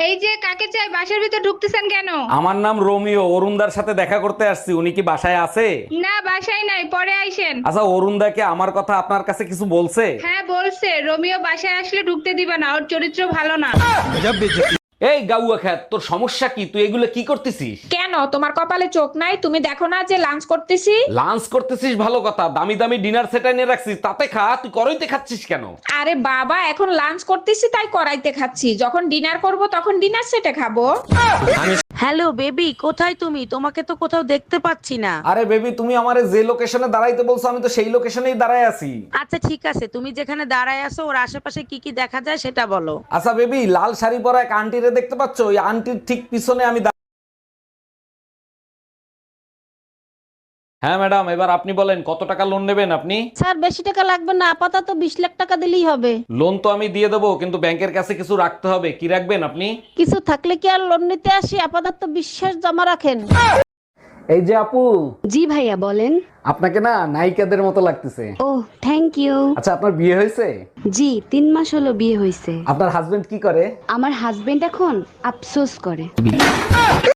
এই যে কাকে চাই, বাসার ভিতর ঢুকতেছেন কেন? আমার নাম রোমিও, অরুণদার সাথে দেখা করতে আসছি। উনি কি বাসায় আছে? না, বাসায় নাই, পরে আইসেন। আচ্ছা, অরুণদাকে আমার কথা আপনার কাছে কিছু বলছে? হ্যাঁ বলছে, রোমিও বাসায় আসলে ঢুকতে দিবে না, ওর চরিত্র ভালো না। এই গাউয়া খ্যাত, তোর সমস্যা কি? তুই এগুলো কি করতেছিস? কেন, তোমার কপালে চোখ নাই? তুমি দেখো না যে লাঞ্চ করতেছি? লাঞ্চ করতেছিস ভালো কথা, দামি দামি ডিনার সেট এনে রাখছিস, তাতে খা। তুই করইতে খাচ্ছিস কেন? আরে বাবা, এখন লাঞ্চ করতেছি তাই কড়াইতে খাচ্ছি, যখন ডিনার করব তখন ডিনার সেটে খাবো। হ্যালো বেবি, কোথায় তুমি? তোমাকে তো কোথাও দেখতে পাচ্ছি না। আরে বেবি, তুমি আমারে যে লোকেশনে দাঁড়াইতে বলছো আমি তো সেই লোকেশনেই দাঁড়ায় আছি। আচ্ছা ঠিক আছে, তুমি যেখানে দাঁড়ায় আছো ওর আশেপাশে কি কি দেখা যায় সেটা বলো। আচ্ছা বেবি, লাল শাড়ি পরা এক আন্টিরে দেখতে পাচ্ছ? ওই আন্টির ঠিক পিছনে আমি হ্যাঁ ম্যাডাম, এবার আপনি বলেন কত টাকা লোন নেবেন আপনি? স্যার বেশি টাকা লাগবে না, আপাতত 20 লাখ টাকা দিলেই হবে। লোন তো আমি দিয়ে দেবো, কিন্তু ব্যাংকের কাছে কিছু রাখতে হবে। কি রাখবেন আপনি? কিছু থাকলে কি আর লোন নিতে আসি? আপাতত বিশ্বাস জমা রাখেন। এই যে আপু, জি ভাইয়া বলেন। আপনাকে না নায়িকাদের মতো লাগতেছে। ও থ্যাংক ইউ। আচ্ছা, আপনার বিয়ে হয়েছে? জি 3 মাস হলো বিয়ে হয়েছে। আপনার হাজবেন্ড কি করে? আমার হাজবেন্ড এখন আফসোস করে।